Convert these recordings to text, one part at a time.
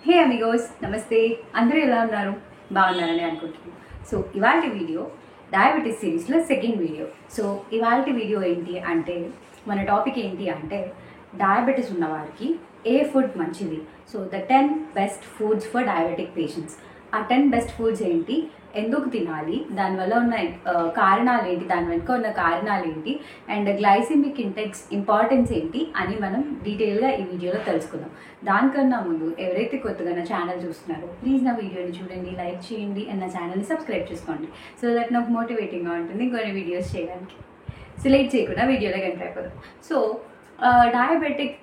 హే Amigos, నమస్తే. అందరూ ఎలా ఉన్నారు? బాగున్నారని అనుకుంటున్నాను. సో ఇవాళ వీడియో డయాబెటీస్ సిరీస్లో సెకండ్ వీడియో. సో ఇవాళ వీడియో ఏంటి అంటే, మన టాపిక్ ఏంటి అంటే డయాబెటీస్ ఉన్న వారికి ఏ ఫుడ్ మంచిది. So the 10 best foods for diabetic patients. ఆ 10 బెస్ట్ ఫుడ్స్ ఏంటి, ఎందుకు తినాలి, దానివల్ల ఉన్న కారణాలు ఏంటి, దాని వెనుక ఉన్న కారణాలు ఏంటి, అండ్ గ్లైసిమిక్ ఇండెక్స్ ఇంపార్టెన్స్ ఏంటి అని మనం డీటెయిల్గా ఈ వీడియోలో తెలుసుకుందాం. దానికన్నా ముందు ఎవరైతే కొత్తగా నా ఛానల్ చూస్తున్నారో ప్లీజ్ నా వీడియోని చూడండి, లైక్ చేయండి అండ్ నా ఛానల్ని సబ్స్క్రైబ్ చేసుకోండి. సో దట్ నాకు మోటివేటింగ్గా ఉంటుంది ఇంకొన్ని వీడియోస్ చేయడానికి. సో లేట్ చేయకుండా వీడియోలో ఎంటర్ అయిపోదాం. సో డయాబెటిక్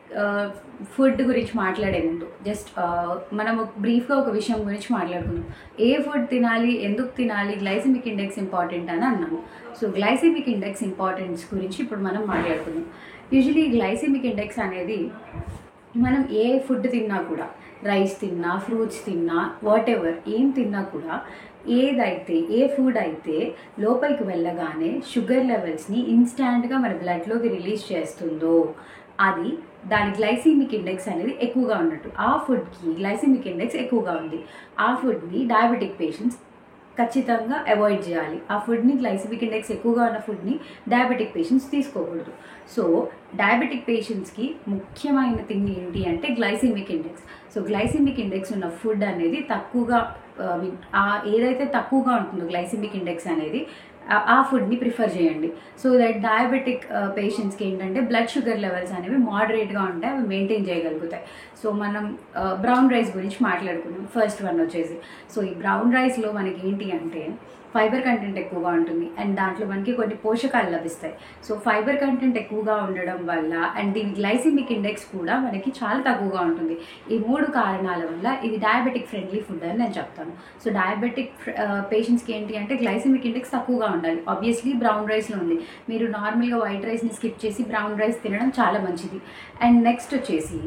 ఫుడ్ గురించి మాట్లాడే ముందు జస్ట్ మనం బ్రీఫ్గా ఒక విషయం గురించి మాట్లాడుకుందాం. ఏ ఫుడ్ తినాలి, ఎందుకు తినాలి, గ్లైసిమిక్ ఇండెక్స్ ఇంపార్టెంట్ అని అన్నాము. సో గ్లైసిమిక్ ఇండెక్స్ ఇంపార్టెన్స్ గురించి ఇప్పుడు మనం మాట్లాడుకుందాం. యూజువలీ గ్లైసిమిక్ ఇండెక్స్ అనేది మనం ఏ ఫుడ్ తిన్నా కూడా, రైస్ తిన్నా, ఫ్రూట్స్ తిన్నా, వాట్ ఎవర్ ఏం తిన్నా కూడా, ఏ ఫుడ్ అయితే లోపలికి వెళ్ళగానే షుగర్ లెవెల్స్ని ఇన్స్టాంట్గా మన బ్లడ్లోకి రిలీజ్ చేస్తుందో అది దాని గ్లైసిమిక్ ఇండెక్స్ అనేది ఎక్కువగా ఉన్నట్టు. ఆ ఫుడ్కి గ్లైసిమిక్ ఇండెక్స్ ఎక్కువగా ఉంది. ఆ ఫుడ్ని డయాబెటిక్ పేషెంట్స్ ఖచ్చితంగా అవాయిడ్ చేయాలి. ఆ ఫుడ్ని, గ్లైసిమిక్ ఇండెక్స్ ఎక్కువగా ఉన్న ఫుడ్ని డయాబెటిక్ పేషెంట్స్ తీసుకోకూడదు. సో డయాబెటిక్ పేషెంట్స్కి ముఖ్యమైన థింగ్ ఏంటి అంటే glycemic index. So glycemic index ఉన్న ఫుడ్ అనేది తక్కువగా, ఏదైతే తక్కువగా ఉంటుందో గ్లైసిమిక్ ఇండెక్స్ అనేది, ఆ ఫుడ్ని ప్రిఫర్ చేయండి. సో దట్ డయాబెటిక్ పేషెంట్స్కి ఏంటంటే బ్లడ్ షుగర్ లెవెల్స్ అనేవి మోడరేట్గా ఉంటాయి, అవి మెయింటైన్ చేయగలుగుతాయి. సో మనం బ్రౌన్ రైస్ గురించి మాట్లాడుకున్నాం. ఫస్ట్ వన్ వచ్చేసి, సో ఈ బ్రౌన్ రైస్లో మనకి ఏంటి అంటే ఫైబర్ కంటెంట్ ఎక్కువగా ఉంటుంది అండ్ దాంట్లో మనకి కొన్ని పోషకాలు లభిస్తాయి. సో ఫైబర్ కంటెంట్ ఎక్కువగా ఉండడం వల్ల అండ్ దీని గ్లైసిమిక్ ఇండెక్స్ కూడా మనకి చాలా తక్కువగా ఉంటుంది. ఈ 3 కారణాల వల్ల ఇది డయాబెటిక్ ఫ్రెండ్లీ ఫుడ్ అని నేను చెప్తాను. సో డయాబెటిక్ పేషెంట్స్కి ఏంటి అంటే గ్లైసిమిక్ ఇండెక్స్ తక్కువగా ఉండాలి. ఆబ్వియస్లీ బ్రౌన్ రైస్లో ఉంది. మీరు నార్మల్గా వైట్ రైస్ని స్కిప్ చేసి బ్రౌన్ రైస్ తినడం చాలా మంచిది. అండ్ నెక్స్ట్ వచ్చేసి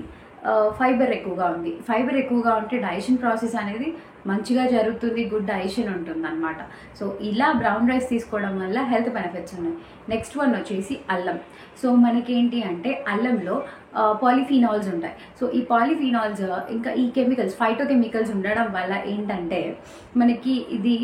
ఫైబర్ ఎక్కువగా ఉంది. ఫైబర్ ఎక్కువగా ఉంటే డైజెషన్ ప్రాసెస్ అనేది మంచిగా జరుగుతుంది, గుడ్ డైజెషన్ ఉంటుంది అనమాట. సో ఇలా బ్రౌన్ రైస్ తీసుకోవడం వల్ల హెల్త్ బెనిఫిట్స్ ఉన్నాయి. నెక్స్ట్ వన్ వచ్చేసి అల్లం. సో మనకేంటి అంటే అల్లంలో పాలిఫినాల్స్ ఉంటాయి. సో ఈ పాలిఫినాల్స్ ఇంకా ఈ కెమికల్స్, ఫైటోకెమికల్స్ ఉండడం వల్ల ఏంటంటే మనకి ఇది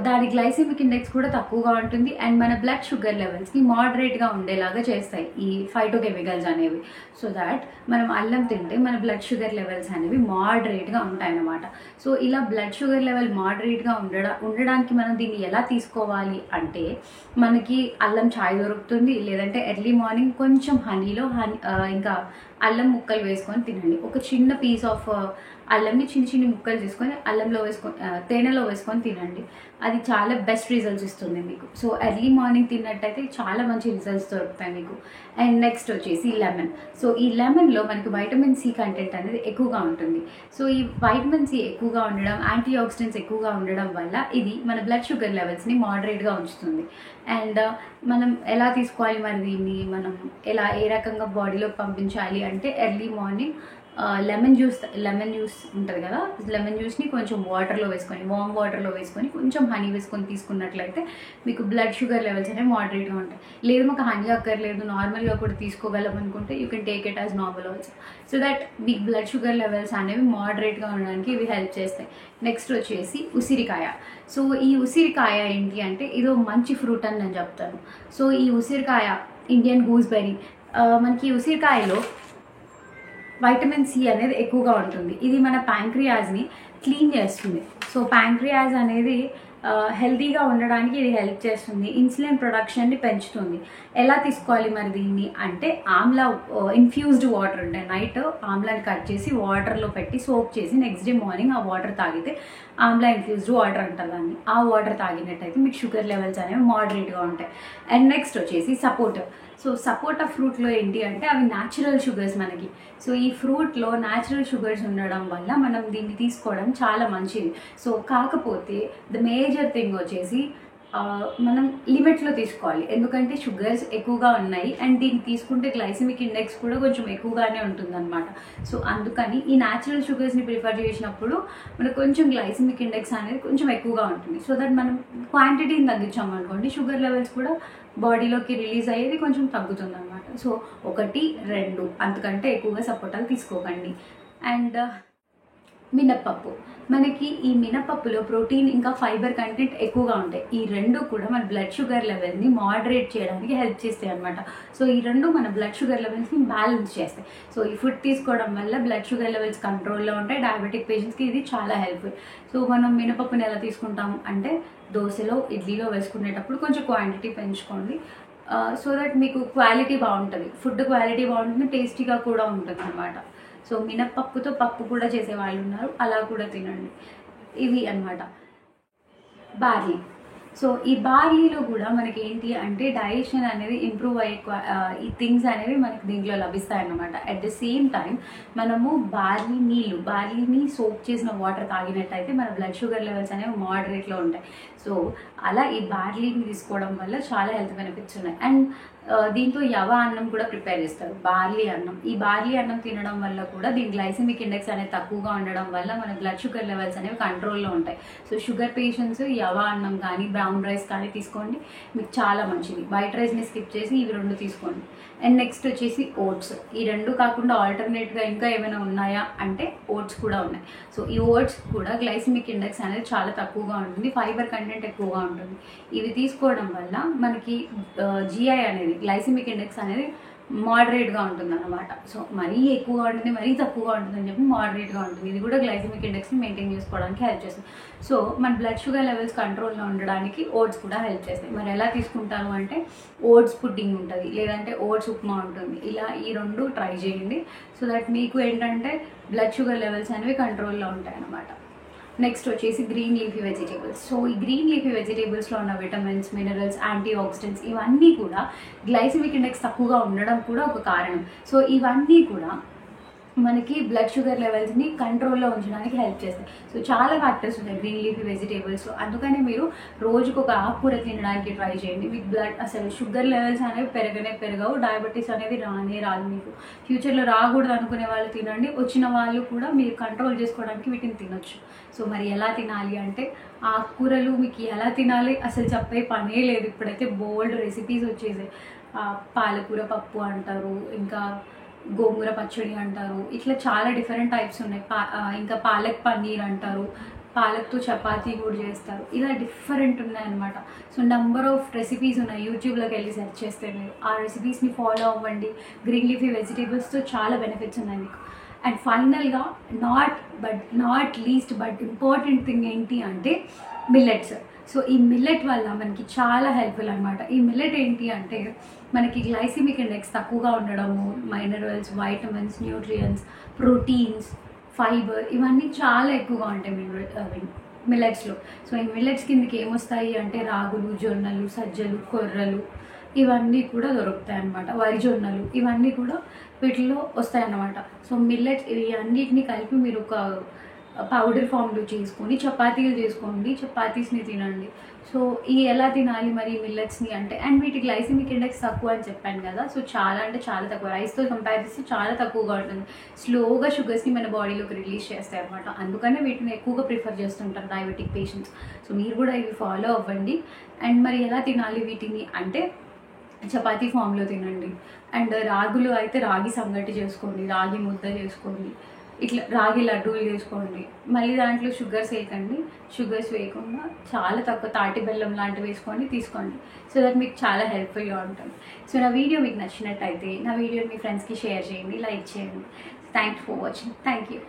దాని గ్లైసిమిక్ ఇండెక్స్ కూడా తక్కువగా ఉంటుంది అండ్ మన బ్లడ్ షుగర్ లెవెల్స్ని మోడరేట్గా ఉండేలాగా చేస్తాయి ఈ ఫైటోకెమికల్స్ అనేవి. సో దాట్ మనం అల్లం తింటే మన బ్లడ్ షుగర్ లెవెల్స్ అనేవి మోడరేట్గా ఉంటాయన్నమాట. సో ఇలా బ్లడ్ షుగర్ లెవెల్ మోడరేట్గా ఉండడానికి మనం దీన్ని ఎలా తీసుకోవాలి అంటే, మనకి అల్లం చాయ్ దొరుకుతుంది, లేదంటే ఎర్లీ మార్నింగ్ కొంచెం హనీలో ఇంకా అల్లం ముక్కలు వేసుకొని తినండి. ఒక చిన్న పీస్ ఆఫ్ అల్లంని చిన్న ముక్కలు తీసుకొని అల్లంలో వేసుకొని తేనెలో వేసుకొని తినండి. అది చాలా బెస్ట్ రిజల్ట్స్ ఇస్తుంది మీకు. సో ఎర్లీ మార్నింగ్ తిన్నట్టయితే చాలా మంచి రిజల్ట్స్ దొరుకుతాయి మీకు. అండ్ నెక్స్ట్ వచ్చేసి లెమన్. సో ఈ లెమన్లో మనకి వైటమిన్ సి కంటెంట్ అనేది ఎక్కువగా ఉంటుంది. సో ఈ వైటమిన్ సి ఎక్కువగా ఉండడం, యాంటీ ఆక్సిడెంట్స్ ఎక్కువగా ఉండడం వల్ల ఇది మన బ్లడ్ షుగర్ లెవెల్స్ని మోడరేట్గా ఉంచుతుంది. అండ్ మనం ఎలా తీసుకోవాలి మరి దీన్ని, మనం ఏ రకంగా బాడీలోకి పంపించాలి అంటే ఎర్లీ మార్నింగ్ లెమన్ జ్యూస్ ఉంటుంది కదా, లెమన్ జ్యూస్ని కొంచెం వాటర్లో వేసుకొని, వామ్ వాటర్లో వేసుకొని కొంచెం హనీ వేసుకొని తీసుకున్నట్లయితే మీకు బ్లడ్ షుగర్ లెవెల్స్ అనేవి మోడరేట్గా ఉంటాయి. లేదు మాకు హనీ అక్కర్లేదు, నార్మల్గా కూడా తీసుకోగలం అనుకుంటే you can take it as normal also. So that మీకు బ్లడ్ షుగర్ లెవెల్స్ అనేవి మోడరేట్గా ఉండడానికి ఇవి హెల్ప్ చేస్తాయి. నెక్స్ట్ వచ్చేసి ఉసిరికాయ. సో ఈ ఉసిరికాయ ఏంటి అంటే ఇదో మంచి ఫ్రూట్ అని నేను చెప్తాను. సో ఈ ఉసిరికాయ, ఇండియన్ గూస్బెర్రీ, మనకి ఉసిరికాయలో వైటమిన్ సి అనేది ఎక్కువగా ఉంటుంది. ఇది మన ప్యాంక్రియాస్ని క్లీన్ చేస్తుంది. సో ప్యాంక్రియాస్ అనేది హెల్తీగా ఉండడానికి ఇది హెల్ప్ చేస్తుంది. ఇన్సులిన్ ప్రొడక్షన్ని పెంచుతుంది. ఎలా తీసుకోవాలి మరి దీన్ని అంటే, ఆమ్లా ఇన్ఫ్యూజ్డ్ వాటర్ ఉంటాయి. నైట్ ఆమ్లాని కట్ చేసి వాటర్లో పెట్టి సోక్ చేసి నెక్స్ట్ డే మార్నింగ్ ఆ వాటర్ తాగితే ఆమ్లా ఇన్ఫ్యూజ్డ్ వాటర్ అంటారు దాన్ని. ఆ వాటర్ తాగినట్టయితే మీకు షుగర్ లెవెల్స్ అనేవి మోడరేట్గా ఉంటాయి. అండ్ నెక్స్ట్ వచ్చేసి సపోటా. సో సపోటా ఫ్రూట్లో ఏంటి అంటే అవి న్యాచురల్ షుగర్స్ మనకి. సో ఈ ఫ్రూట్లో న్యాచురల్ షుగర్స్ ఉండడం వల్ల మనం దీన్ని తీసుకోవడం చాలా మంచిది. సో కాకపోతే ద మేజర్ థింగ్ వచ్చేసి మనం లిమిట్లో తీసుకోవాలి. ఎందుకంటే షుగర్స్ ఎక్కువగా ఉన్నాయి అండ్ దీన్ని తీసుకుంటే గ్లైసిమిక్ ఇండెక్స్ కూడా కొంచెం ఎక్కువగానే ఉంటుందన్నమాట. సో అందుకని ఈ న్యాచురల్ షుగర్స్ని ప్రిఫర్ చేసినప్పుడు మనకు కొంచెం గ్లైసిమిక్ ఇండెక్స్ అనేది కొంచెం ఎక్కువగా ఉంటుంది. సో దట్ మనం క్వాంటిటీని తగ్గించామనుకోండి షుగర్ లెవెల్స్ కూడా బాడీలోకి రిలీజ్ అయ్యేది కొంచెం తగ్గుతుంది అనమాట. సో 1, 2 అంతకంటే ఎక్కువగా సపోటాలు తీసుకోకండి. అండ్ మినప్పప్పు. మనకి ఈ మినపప్పులో ప్రోటీన్ ఇంకా ఫైబర్ కంటెంట్ ఎక్కువగా ఉంటాయి. ఈ రెండు కూడా మన బ్లడ్ షుగర్ లెవెల్ని మోడరేట్ చేయడానికి హెల్ప్ చేస్తాయి అనమాట. సో ఈ రెండు మన బ్లడ్ షుగర్ లెవెల్స్ని బ్యాలెన్స్ చేస్తాయి. సో ఈ ఫుడ్ తీసుకోవడం వల్ల బ్లడ్ షుగర్ లెవెల్స్ కంట్రోల్లో ఉంటాయి. డయాబెటిక్ పేషెంట్స్కి ఇది చాలా హెల్ప్ఫుల్. సో మనం మినపప్పుని ఎలా తీసుకుంటాం అంటే దోశలో ఇడ్లీలో వేసుకునేటప్పుడు కొంచెం క్వాంటిటీ పెంచుకోండి. సో దట్ మీకు క్వాలిటీ బాగుంటుంది, ఫుడ్ క్వాలిటీ బాగుంటుంది, టేస్టీగా కూడా ఉంటుంది అనమాట. సో మినప్పప్పుతో పప్పు కూడా చేసే వాళ్ళు ఉన్నారు, అలా కూడా తినండి. ఇవి అన్నమాట. బార్లీ. సో ఈ బార్లీలో కూడా మనకి ఏంటి అంటే డైజెషన్ అనేది ఇంప్రూవ్ అయ్యే ఈ థింగ్స్ అనేవి మనకి దీంట్లో లభిస్తాయి అన్నమాట. అట్ ద సేమ్ టైం మనము బార్లీని సోక్ చేసిన వాటర్ తాగినట్టయితే మన బ్లడ్ షుగర్ లెవెల్స్ అనేవి మోడరేట్లో ఉంటాయి. సో అలా ఈ బార్లీని తీసుకోవడం వల్ల చాలా హెల్త్ బెనిఫిట్స్ ఉన్నాయి. అండ్ దీంతో యవ అన్నం కూడా ప్రిపేర్ చేస్తారు, బార్లీ అన్నం. ఈ బార్లీ అన్నం తినడం వల్ల కూడా దీని గ్లైసెమిక్ ఇండెక్స్ అనేది తక్కువగా ఉండడం వల్ల మన బ్లడ్ షుగర్ లెవెల్స్ అనేవి కంట్రోల్లో ఉంటాయి. సో షుగర్ పేషెంట్స్ యవ అన్నం కానీ బ్రౌన్ రైస్ కానీ తీసుకోండి, మీకు చాలా మంచిది. వైట్ రైస్ని స్కిప్ చేసి ఇవి రెండు తీసుకోండి. అండ్ నెక్స్ట్ వచ్చేసి ఓట్స్. ఈ రెండు కాకుండా ఆల్టర్నేట్గా ఇంకా ఏమైనా ఉన్నాయా అంటే ఓట్స్ కూడా ఉన్నాయి. సో ఈ ఓట్స్ కూడా గ్లైసెమిక్ ఇండెక్స్ అనేది చాలా తక్కువగా ఉంటుంది, ఫైబర్ కంటెంట్ ఎక్కువగా ఉంటుంది. ఇవి తీసుకోవడం వల్ల మనకి జిఐ అనేది గ్లైసెమిక్ ఇండెక్స్ అనేది మోడరేట్గా ఉంటుంది అన్నమాట. సో మరీ ఎక్కువగా ఉంటుంది, మరీ తక్కువగా ఉంటుంది అని చెప్పి మోడరేట్గా ఉంటుంది. ఇది కూడా గ్లైసెమిక్ ఇండెక్స్ని మెయింటైన్ చేసుకోవడానికి హెల్ప్ చేస్తుంది. సో మన బ్లడ్ షుగర్ లెవెల్స్ కంట్రోల్లో ఉండడానికి ఓట్స్ కూడా హెల్ప్ చేస్తాయి. మరి ఎలా తీసుకుంటారు అంటే ఓట్స్ పుడ్డింగ్ ఉంటుంది, లేదంటే ఓట్స్ ఉప్మా ఉంటుంది. ఇలా ఈ రెండు ట్రై చేయండి. సో దట్ మీకు ఏంటంటే బ్లడ్ షుగర్ లెవెల్స్ అనేవి కంట్రోల్లో ఉంటాయి అన్నమాట. నెక్స్ట్ వచ్చేసి గ్రీన్ లీఫీ వెజిటేబుల్స్. సో ఈ గ్రీన్ లీఫీ వెజిటేబుల్స్లో ఉన్న విటమిన్స్, మినరల్స్, యాంటీ ఆక్సిడెంట్స్ ఇవన్నీ కూడా గ్లైసెమిక్ ఇండెక్స్ తక్కువగా ఉండడం కూడా ఒక కారణం. సో ఇవన్నీ కూడా మనకి బ్లడ్ షుగర్ లెవెల్స్ని కంట్రోల్లో ఉంచడానికి హెల్ప్ చేస్తాయి. సో చాలా ఫ్యాక్టర్స్ ఉన్నాయి గ్రీన్ లీఫీ వెజిటేబుల్స్లో. అందుకని మీరు రోజుకు ఒక ఆకుకూర తినడానికి ట్రై చేయండి. మీకు బ్లడ్ అసలు షుగర్ లెవెల్స్ అనేవి పెరగవు, డయాబెటీస్ అనేది రాదు. మీకు ఫ్యూచర్లో రాకూడదు అనుకునే వాళ్ళు తినండి, వచ్చిన వాళ్ళు కూడా మీరు కంట్రోల్ చేసుకోవడానికి వీటిని తినొచ్చు. సో మరి ఎలా తినాలి అంటే ఆకుకూరలు మీకు ఎలా తినాలి అసలు చెప్పే పనే లేదు. ఇప్పుడైతే బోల్డ్ రెసిపీస్ వచ్చేసాయి. పాలకూర పప్పు అంటారు, ఇంకా గోంగూర పచ్చడి అంటారు, ఇట్లా చాలా డిఫరెంట్ టైప్స్ ఉన్నాయి. ఇంకా పాలక్ పన్నీర్ అంటారు, పాలక్తో చపాతీ కూడా చేస్తారు. ఇలా డిఫరెంట్ ఉన్నాయన్నమాట. సో నెంబర్ ఆఫ్ రెసిపీస్ ఉన్నాయి, యూట్యూబ్లోకి వెళ్ళి సెర్చ్ చేస్తే మీరు ఆ రెసిపీస్ని ఫాలో అవ్వండి. గ్రీన్ లీఫీ వెజిటేబుల్స్తో చాలా బెనిఫిట్స్ ఉన్నాయి మీకు. అండ్ ఫైనల్గా not least but important thing ఏంటి అంటే మిల్లెట్స్. సో ఈ మిల్లెట్ వల్ల మనకి చాలా హెల్ప్ఫుల్ అనమాట. ఈ మిల్లెట్ ఏంటి అంటే మనకి గ్లైసెమిక్ ఇండెక్స్ తక్కువగా ఉండడము, minerals, vitamins, nutrients, proteins, fibre ఇవన్నీ చాలా ఎక్కువగా ఉంటాయి మిల్లెట్స్లో. సో ఈ మిల్లెట్స్ కిందకి ఏమొస్తాయి అంటే రాగులు, జొన్నలు, సజ్జలు, కొర్రలు ఇవన్నీ కూడా దొరుకుతాయి అన్నమాట. వరి జొన్నలు ఇవన్నీ కూడా వీటిలో వస్తాయన్నమాట. సో మిల్లెట్స్ ఇవి అన్నిటిని కలిపి మీరు ఒక పౌడర్ ఫామ్లో చేసుకొని చపాతీలు చేసుకోండి, చపాతీస్ని తినండి. సో ఈ ఎలా తినాలి మరి మిల్లెట్స్ని అంటే, అండ్ వీటి గ్లైసెమిక్ ఇండెక్స్ తక్కువ అని చెప్పాను కదా. సో చాలా అంటే చాలా తక్కువ, రైస్తో కంపేర్ చేస్తే చాలా తక్కువగా ఉంటుంది. స్లోగా షుగర్స్ని మన బాడీలోకి రిలీజ్ చేస్తాయి అనమాట. అందుకనే వీటిని ఎక్కువగా ప్రిఫర్ చేస్తుంటారు డయాబెటిక్ పేషెంట్స్. సో మీరు కూడా ఇవి ఫాలో అవ్వండి. అండ్ మరి ఎలా తినాలి వీటిని అంటే చపాతీ ఫామ్లో తినండి. అండ్ రాగులు అయితే రాగి సంగటి చేసుకోండి, రాగి ముద్ద చేసుకోండి, ఇట్లా రాగి లడ్డూలు చేసుకోండి. మళ్ళీ దాంట్లో షుగర్స్ వేయకండి, షుగర్స్ వేయకుండా చాలా తక్కువ తాటి బెల్లం లాంటివి వేసుకొని తీసుకోండి. సో దట్ మీకు చాలా హెల్ప్ఫుల్గా ఉంటుంది. సో నా వీడియో మీకు నచ్చినట్టయితే నా వీడియోని మీ ఫ్రెండ్స్కి షేర్ చేయండి, లైక్ చేయండి. Thank you for watching. Thank you.